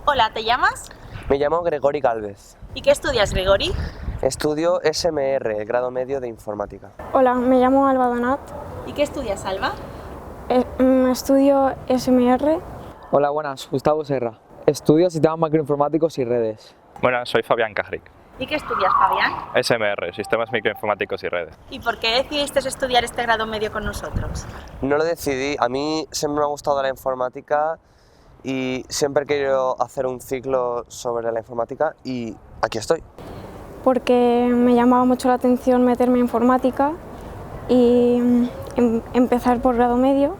Hola, ¿te llamas? Me llamo Gregori Gálvez. ¿Y qué estudias, Gregori? Estudio SMR, el grado medio de informática. Hola, me llamo Alba Donat. ¿Y qué estudias, Alba? Estudio SMR. Hola, buenas, Gustavo Serra. Estudio Sistemas Microinformáticos y Redes. Buenas, soy Fabián Cajric. ¿Y qué estudias, Fabián? SMR, Sistemas Microinformáticos y Redes. ¿Y por qué decidiste estudiar este grado medio con nosotros? No lo decidí, a mí siempre me ha gustado la informática y siempre he querido hacer un ciclo sobre la informática y aquí estoy. Porque me llamaba mucho la atención meterme en informática y empezar por grado medio.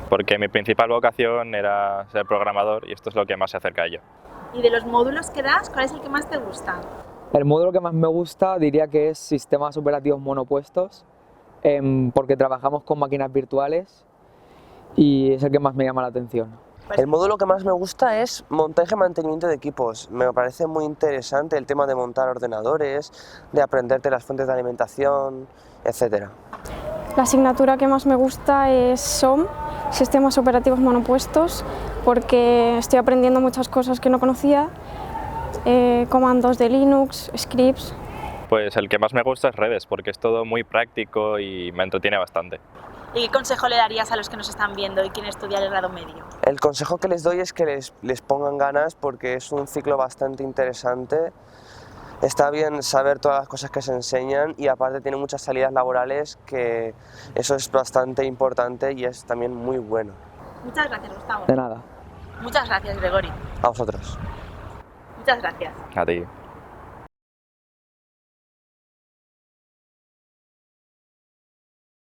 Porque mi principal vocación era ser programador y esto es lo que más se acerca a ello. ¿Y de los módulos que das, cuál es el que más te gusta? El módulo que más me gusta diría que es Sistemas Operativos Monopuestos, porque trabajamos con máquinas virtuales y es el que más me llama la atención. El módulo que más me gusta es montaje y mantenimiento de equipos. Me parece muy interesante el tema de montar ordenadores, de aprenderte las fuentes de alimentación, etc. La asignatura que más me gusta es SOM, Sistemas Operativos Monopuestos, porque estoy aprendiendo muchas cosas que no conocía, comandos de Linux, scripts. Pues el que más me gusta es Redes, porque es todo muy práctico y me entretiene bastante. ¿Y qué consejo le darías a los que nos están viendo y quieren estudiar el grado medio? El consejo que les doy es que les pongan ganas porque es un ciclo bastante interesante. Está bien saber todas las cosas que se enseñan y aparte tiene muchas salidas laborales, que eso es bastante importante y es también muy bueno. Muchas gracias, Gustavo. De nada. Muchas gracias, Gregori. A vosotros. Muchas gracias. A ti.